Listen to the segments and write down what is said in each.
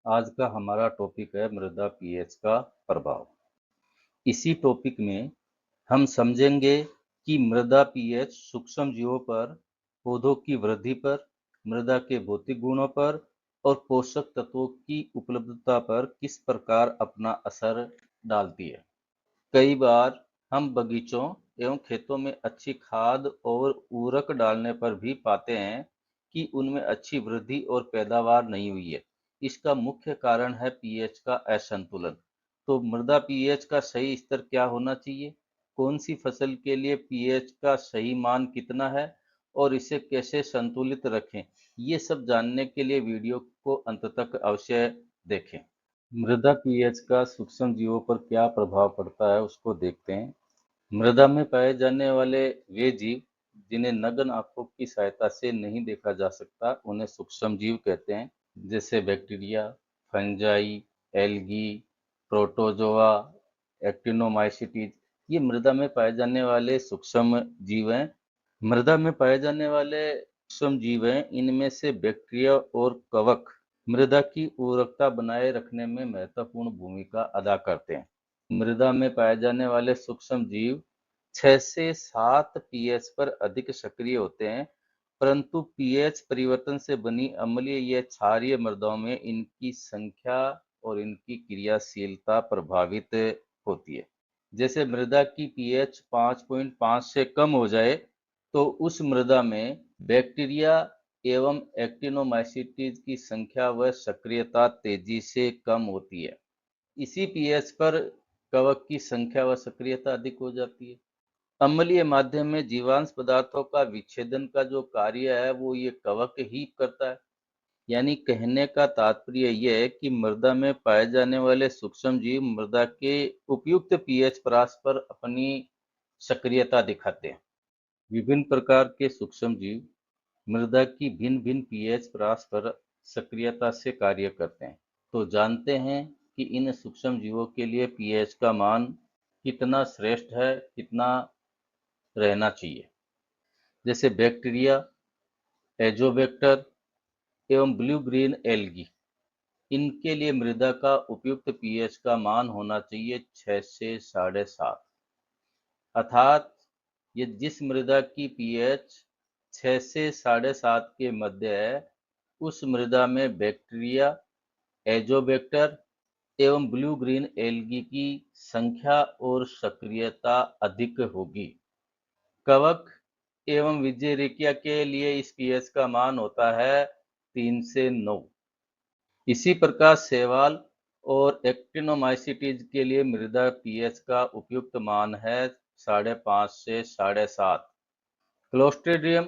आज का हमारा टॉपिक है मृदा पीएच का प्रभाव। इसी टॉपिक में हम समझेंगे कि मृदा पीएच सूक्ष्म जीवों पर, पौधों की वृद्धि पर, मृदा के भौतिक गुणों पर और पोषक तत्वों की उपलब्धता पर किस प्रकार अपना असर डालती है। कई बार हम बगीचों एवं खेतों में अच्छी खाद और उर्वरक डालने पर भी पाते हैं कि उनमें अच्छी वृद्धि और पैदावार नहीं हुई है। इसका मुख्य कारण है पीएच का असंतुलन। तो मृदा पीएच का सही स्तर क्या होना चाहिए, कौन सी फसल के लिए पीएच का सही मान कितना है और इसे कैसे संतुलित रखें, ये सब जानने के लिए वीडियो को अंत तक अवश्य देखें। मृदा पीएच का सूक्ष्म जीवों पर क्या प्रभाव पड़ता है उसको देखते हैं। मृदा में पाए जाने वाले वे जीव जिन्हें नग्न आंखों की सहायता से नहीं देखा जा सकता उन्हें सूक्ष्म जीव कहते हैं, जैसे बैक्टीरिया, फंजाई, एल्गी, प्रोटोजोआ, एक्टिनोमाइसीटीज। ये मृदा में पाए जाने वाले सूक्ष्म जीव हैं। मृदा में पाए जाने वाले सूक्ष्म जीव हैं, इनमें से बैक्टीरिया और कवक मृदा की उर्वरकता बनाए रखने में महत्वपूर्ण भूमिका अदा करते हैं। मृदा में पाए जाने वाले सूक्ष्म जीव 6 से 7 पीएच पर अधिक सक्रिय होते हैं, परंतु पीएच परिवर्तन से बनी अम्लीय या क्षारीय मृदाओं में इनकी संख्या और इनकी क्रियाशीलता प्रभावित होती है। जैसे मृदा की पीएच 5.5 से कम हो जाए तो उस मृदा में बैक्टीरिया एवं एक्टिनोमाइसीटीज की संख्या व सक्रियता तेजी से कम होती है। इसी पीएच पर कवक की संख्या व सक्रियता अधिक हो जाती है। अम्लीय माध्यम में जीवांश पदार्थों का विच्छेदन का जो कार्य है वो ये कवक ही करता है। यानी कहने का तात्पर्य यह है कि मृदा में पाए जाने वाले सूक्ष्म जीव मृदा के उपयुक्त पीएच परास पर अपनी सक्रियता दिखाते हैं। विभिन्न प्रकार के सूक्ष्म जीव मृदा की भिन्न भिन्न पीएच परास पर सक्रियता से कार्य करते हैं। तो जानते हैं कि इन सूक्ष्म जीवों के लिए पीएच का मान कितना श्रेष्ठ है, कितना रहना चाहिए। जैसे बैक्टीरिया, एजोबैक्टर एवं ब्लू ग्रीन एल्गी, इनके लिए मृदा का उपयुक्त पीएच का मान होना चाहिए 6 से 7.5। अर्थात ये जिस मृदा की पीएच 6 से 7.5 के मध्य है उस मृदा में बैक्टीरिया, एजोबैक्टर एवं ब्लू ग्रीन एल्गी की संख्या और सक्रियता अधिक होगी। कवक एवं विजेरेकिया के लिए इस पीएच का मान होता है 3 से 9। इसी प्रकार शैवाल और एक्टिनोमाइसीटीज के लिए मृदा पीएच का उपयुक्त मान है 5.5 से 7.5। क्लोस्ट्रिडियम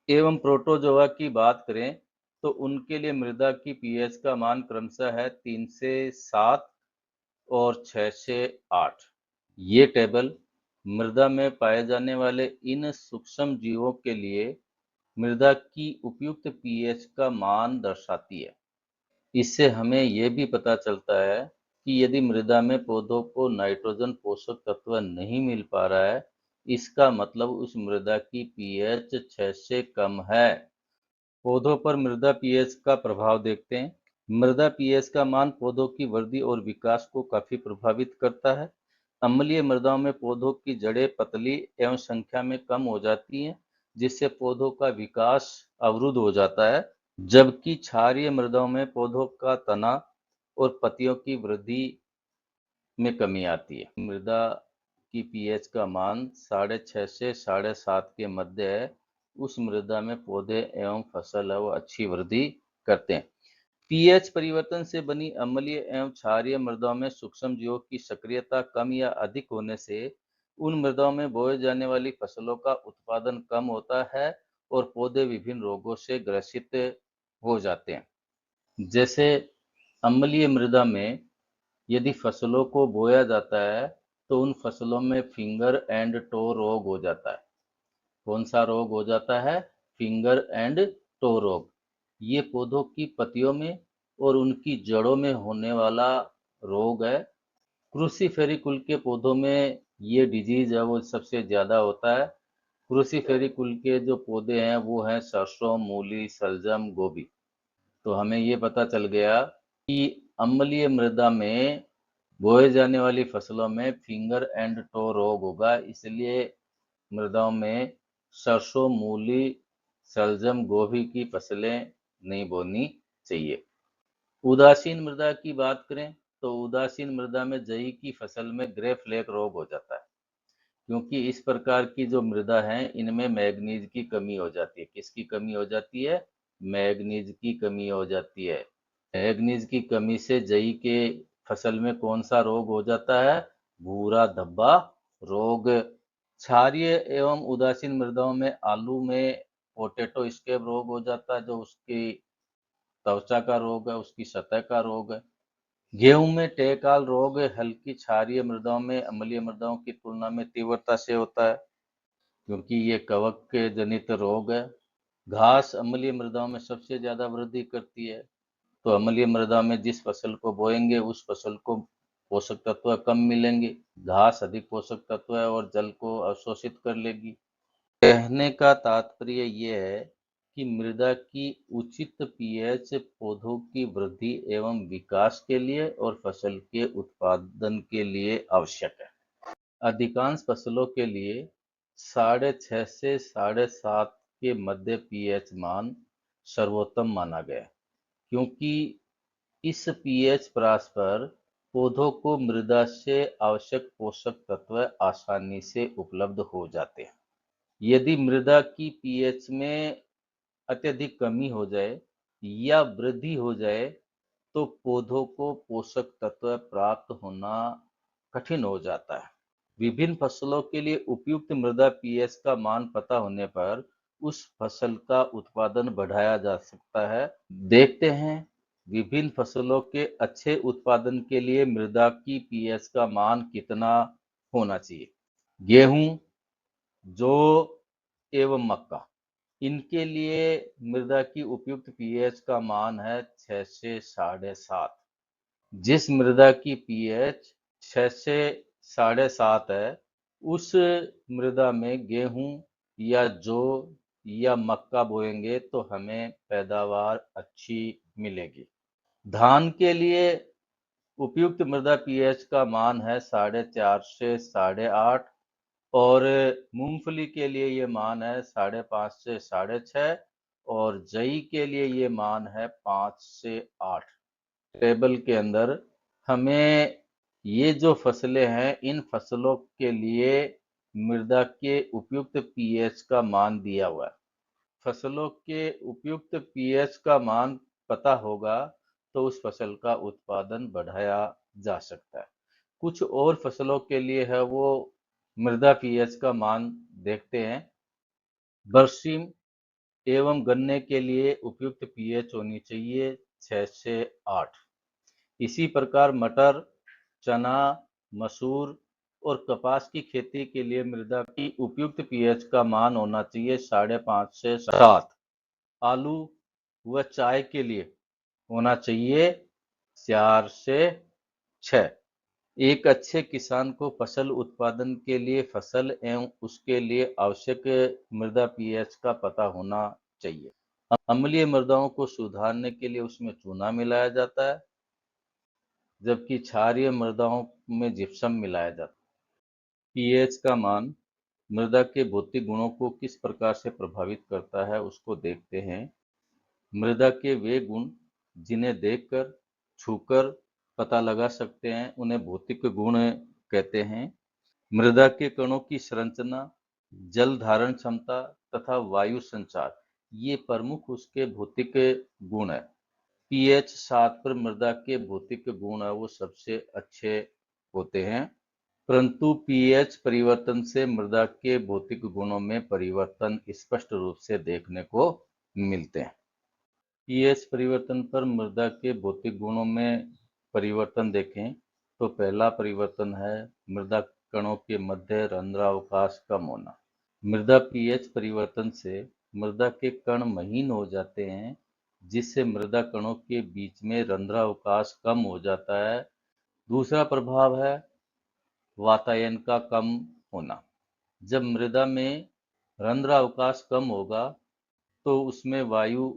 एवं प्रोटोजोआ की बात करें तो उनके लिए मृदा की पीएच का मान क्रमशः है 3 से 7 और 6 से 8। ये टेबल मृदा में पाए जाने वाले इन सूक्ष्म जीवों के लिए मृदा की उपयुक्त पीएच का मान दर्शाती है। इससे हमें यह भी पता चलता है कि यदि मृदा में पौधों को नाइट्रोजन पोषक तत्व नहीं मिल पा रहा है, इसका मतलब उस मृदा की पीएच 6 से कम है। पौधों पर मृदा पीएच का प्रभाव देखते हैं। मृदा पीएच का मान पौधों की वृद्धि और विकास को काफी प्रभावित करता है। अम्लीय मृदाओं में पौधों की जड़ें पतली एवं संख्या में कम हो जाती हैं, जिससे पौधों का विकास अवरुद्ध हो जाता है। जबकि क्षारीय मृदाओं में पौधों का तना और पत्तियों की वृद्धि में कमी आती है। मृदा की पीएच का मान 6.5 से 7.5 के मध्य है, उस मृदा में पौधे एवं फसल है वो अच्छी वृद्धि करते हैं। पीएच परिवर्तन से बनी अम्लीय एवं क्षारीय मृदाओं में सूक्ष्म जीवों की सक्रियता कम या अधिक होने से उन मृदाओं में बोए जाने वाली फसलों का उत्पादन कम होता है और पौधे विभिन्न रोगों से ग्रसित हो जाते हैं। जैसे अम्लीय मृदा में यदि फसलों को बोया जाता है तो उन फसलों में फिंगर एंड टो रोग हो जाता है। कौन सा रोग हो जाता है? फिंगर एंड टो रोग। ये पौधों की पत्तियों में और उनकी जड़ों में होने वाला रोग है। क्रूसीफेरी कुल के पौधों में ये डिजीज है वो सबसे ज्यादा होता है। क्रूसीफेरी कुल के जो पौधे हैं वो हैं सरसों, मूली, शलजम, गोभी। तो हमें ये पता चल गया कि अम्लीय मृदा में बोए जाने वाली फसलों में फिंगर एंड टो रोग होगा, इसलिए मृदाओं में सरसों, मूली, शलजम, गोभी की फसलें नहीं बोनी चाहिए। उदासीन मृदा की बात करें तो उदासीन मृदा में जई की फसल में ग्रे फ्लेक रोग हो जाता है, क्योंकि इस प्रकार की जो मृदा है इनमें मैग्नीज की कमी हो जाती है। किसकी कमी हो जाती है? मैग्नीज की कमी हो जाती है। मैग्नीज की कमी से जई के फसल में कौन सा रोग हो जाता है? भूरा धब्बा रोग। क्षारीय एवं उदासीन मृदाओं में आलू में पोटैटो स्कैब रोग हो जाता है, जो उसकी त्वचा का रोग है, उसकी सतह का रोग है। गेहूं में टेकाल रोग हल्की क्षारीय मृदाओं में अम्लीय मृदाओं की तुलना में तीव्रता से होता है, क्योंकि ये कवक के जनित रोग है। घास अम्लीय मृदाओं में सबसे ज्यादा वृद्धि करती है, तो अम्लीय मृदा में जिस फसल को बोएंगे उस फसल को पोषक तत्व कम मिलेंगे। घास अधिक पोषक तत्व है और जल को अवशोषित कर लेगी। कहने का तात्पर्य ये है कि मृदा की उचित पीएच पौधों की वृद्धि एवं विकास के लिए और फसल के उत्पादन के लिए आवश्यक है। अधिकांश फसलों के लिए 6.5 से 7.5 के मध्य पीएच मान सर्वोत्तम माना गया, क्योंकि इस पीएच प्रास पर पौधों को मृदा से आवश्यक पोषक तत्व आसानी से उपलब्ध हो जाते हैं। यदि मृदा की पीएच में अत्यधिक कमी हो जाए या वृद्धि हो जाए तो पौधों को पोषक तत्व प्राप्त होना कठिन हो जाता है। विभिन्न फसलों के लिए उपयुक्त मृदा पीएच का मान पता होने पर उस फसल का उत्पादन बढ़ाया जा सकता है। देखते हैं विभिन्न फसलों के अच्छे उत्पादन के लिए मृदा की पीएच का मान कितना होना चाहिए। गेहूं, जौ एवं मक्का, इनके लिए मृदा की उपयुक्त पीएच का मान है 6 से 7.5। जिस मृदा की पीएच 6 से 7.5 है, उस मृदा में गेहूं या जौ या मक्का बोएंगे तो हमें पैदावार अच्छी मिलेगी। धान के लिए उपयुक्त मृदा पीएच का मान है 4.5 से 8.5 और मूंगफली के लिए ये मान है 5.5 से 6.5 और जई के लिए ये मान है 5 से 8। टेबल के अंदर हमें ये जो फसलें हैं इन फसलों के लिए मृदा के उपयुक्त पीएच का मान दिया हुआ है। फसलों के उपयुक्त पीएच का मान पता होगा तो उस फसल का उत्पादन बढ़ाया जा सकता है। कुछ और फसलों के लिए है वो मृदा पीएच का मान देखते हैं। बरसीम एवं गन्ने के लिए उपयुक्त पीएच होनी चाहिए 6 से 8। इसी प्रकार मटर, चना, मसूर और कपास की खेती के लिए मृदा की उपयुक्त पीएच का मान होना चाहिए 5.5 से 7। आलू व चाय के लिए होना चाहिए 4 से 6। एक अच्छे किसान को फसल उत्पादन के लिए फसल एवं उसके लिए आवश्यक मृदा पीएच का पता होना चाहिए। अम्लीय मृदाओं को सुधारने के लिए उसमें चूना मिलाया जाता है, जबकि क्षारीय मृदाओं में जिप्सम मिलाया जाता है। पीएच का मान मृदा के भौतिक गुणों को किस प्रकार से प्रभावित करता है उसको देखते हैं। मृदा के वे गुण जिन्हें देखकर, छूकर पता लगा सकते हैं उन्हें भौतिक गुण कहते हैं। मृदा के कणों की संरचना, जल धारण क्षमता तथा वायु संचार ये प्रमुख उसके भौतिक गुण है। पीएच 7 पर मृदा के भौतिक गुण है वो सबसे अच्छे होते हैं, परंतु पीएच परिवर्तन से मृदा के भौतिक गुणों में परिवर्तन स्पष्ट रूप से देखने को मिलते हैं। पीएच परिवर्तन पर मृदा के भौतिक गुणों में परिवर्तन देखें तो पहला परिवर्तन है मृदा कणों के मध्य रंध्रावकाश कम होना। मृदा पीएच परिवर्तन से मृदा के कण महीन हो जाते हैं, जिससे मृदा कणों के बीच में रंध्रावकाश कम हो जाता है। दूसरा प्रभाव है वातायन का कम होना। जब मृदा में रंध्रावकाश कम होगा तो उसमें वायु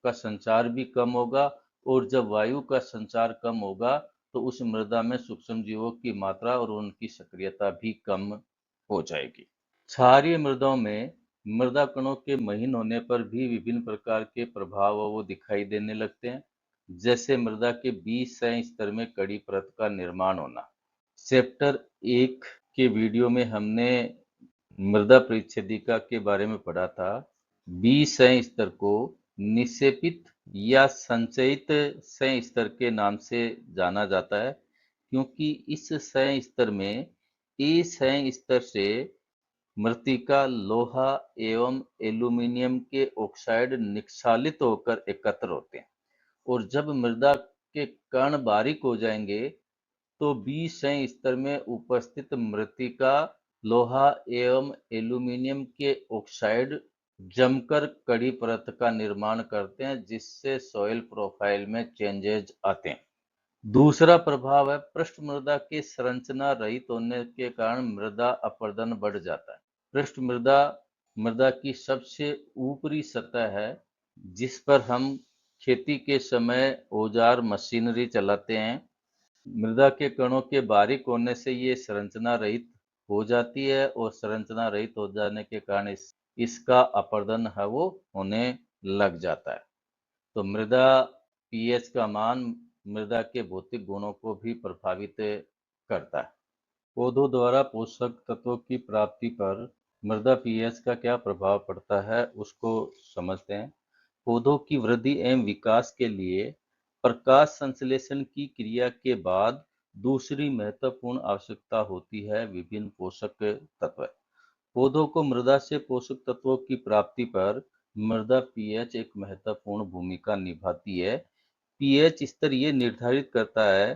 का संचार भी कम होगा और जब वायु का संचार कम होगा तो उस मृदा में सूक्ष्म जीवों की मात्रा और उनकी सक्रियता भी कम हो जाएगी। क्षारीय मृदाओं में मृदा कणों के महीन होने पर भी विभिन्न प्रकार के प्रभाव वो दिखाई देने लगते हैं, जैसे मृदा के बीज सह स्तर में कड़ी परत का निर्माण होना। चैप्टर 1 के वीडियो में हमने मृदा परिच्छेदिका के बारे में पढ़ा था। बीज सह स्तर को निक्षेपित या संचयित सह स्तर के नाम से जाना जाता है, क्योंकि इस सह स्तर में ए सह स्तर से मृत्तिका, लोहा एवं एल्यूमीनियम के ऑक्साइड निक्षालित होकर एकत्र होते हैं और जब मृदा के कण बारीक हो जाएंगे तो बीज सह स्तर में उपस्थित मृत्तिका, लोहा एवं एल्यूमीनियम के ऑक्साइड जमकर कड़ी परत का निर्माण करते हैं, जिससे सॉइल प्रोफाइल में चेंजेज आते हैं। दूसरा प्रभाव है पृष्ठ मृदा के संरचना रहित होने के कारण मृदा अपरदन बढ़ जाता है। पृष्ठ मृदा मृदा की सबसे ऊपरी सतह है जिस पर हम खेती के समय औजार मशीनरी चलाते हैं। मृदा के कणों के बारीक होने से ये संरचना रहित हो जाती है और संरचना रहित हो जाने के कारण इसका अपरदन है वो होने लग जाता है। तो मृदा पीएच का मान मृदा के भौतिक गुणों को भी प्रभावित करता है। पौधों द्वारा पोषक तत्वों की प्राप्ति पर मृदा पीएच का क्या प्रभाव पड़ता है उसको समझते हैं। पौधों की वृद्धि एवं विकास के लिए प्रकाश संश्लेषण की क्रिया के बाद दूसरी महत्वपूर्ण आवश्यकता होती है विभिन्न पोषक तत्व। पौधों को मृदा से पोषक तत्वों की प्राप्ति पर मृदा पीएच एक महत्वपूर्ण भूमिका निभाती है। पीएच स्तर ये निर्धारित करता है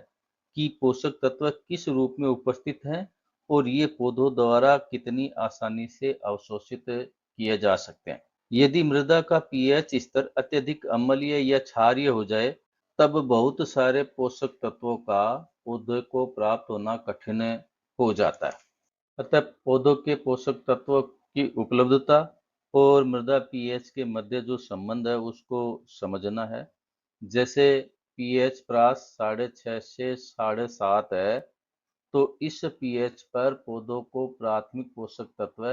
कि पोषक तत्व किस रूप में उपस्थित हैं और ये पौधों द्वारा कितनी आसानी से अवशोषित किए जा सकते हैं। यदि मृदा का पीएच स्तर अत्यधिक अम्लीय या क्षारीय हो जाए तब बहुत सारे पोषक तत्वों का पौधे को प्राप्त होना कठिन हो जाता है। अतः पौधों के पोषक तत्वों की उपलब्धता और मृदा पीएच के मध्य जो संबंध है उसको समझना है। जैसे पीएच प्रास 6.5 से 7.5 है, तो इस पीएच पर पौधों को प्राथमिक पोषक तत्व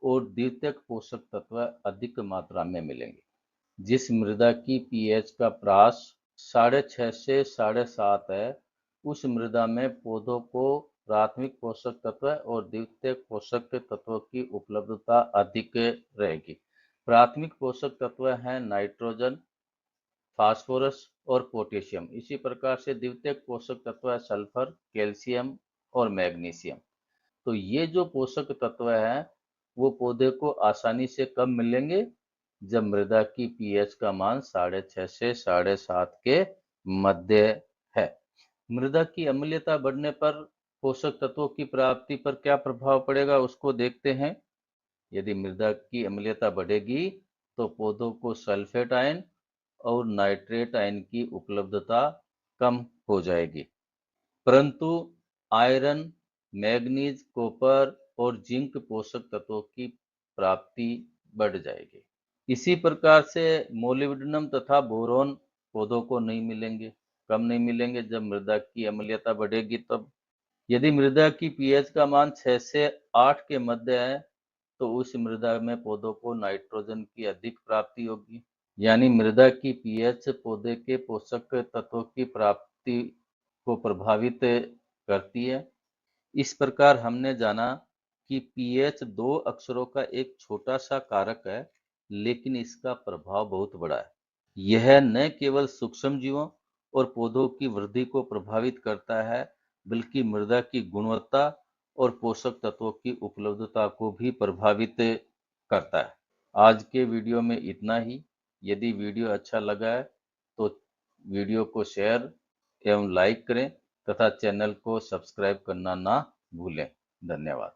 और द्वितीयक पोषक तत्व अधिक मात्रा में मिलेंगे। जिस मृदा की पीएच का प्रास 6.5 से 7.5 है, उस मृदा में पौधों को प्राथमिक पोषक तत्व और द्वितीयक पोषक तत्वों की उपलब्धता अधिक रहेगी। प्राथमिक पोषक तत्व हैं नाइट्रोजन, फास्फोरस और पोटेशियम। इसी प्रकार से द्वितीयक पोषक तत्व है सल्फर, कैल्शियम और मैग्नीशियम। तो ये जो पोषक तत्व हैं वो पौधे को आसानी से कब मिलेंगे? जब मृदा की पीएच का मान 6.5 से 7.5 के मध्य है। मृदा की अम्लीयता बढ़ने पर पोषक तत्वों की प्राप्ति पर क्या प्रभाव पड़ेगा उसको देखते हैं। यदि मृदा की अम्लीयता बढ़ेगी तो पौधों को सल्फेट आयन और नाइट्रेट आयन की उपलब्धता कम हो जाएगी, परंतु आयरन, मैग्नीज, कॉपर और जिंक पोषक तत्वों की प्राप्ति बढ़ जाएगी। इसी प्रकार से मोलिब्डेनम तथा बोरोन पौधों को नहीं मिलेंगे। कम नहीं मिलेंगे जब मृदा की अम्लीयता बढ़ेगी तब। यदि मृदा की पीएच का मान 6 से 8 के मध्य है तो उस मृदा में पौधों को नाइट्रोजन की अधिक प्राप्ति होगी। यानी मृदा की पीएच पौधे के पोषक तत्वों की प्राप्ति को प्रभावित करती है। इस प्रकार हमने जाना कि पीएच 2 अक्षरों का एक छोटा सा कारक है, लेकिन इसका प्रभाव बहुत बड़ा है। यह न केवल सूक्ष्म जीवों और पौधों की वृद्धि को प्रभावित करता है, बल्कि मृदा की गुणवत्ता और पोषक तत्वों की उपलब्धता को भी प्रभावित करता है। आज के वीडियो में इतना ही। यदि वीडियो अच्छा लगा है तो वीडियो को शेयर एवं लाइक करें तथा चैनल को सब्सक्राइब करना ना भूलें। धन्यवाद।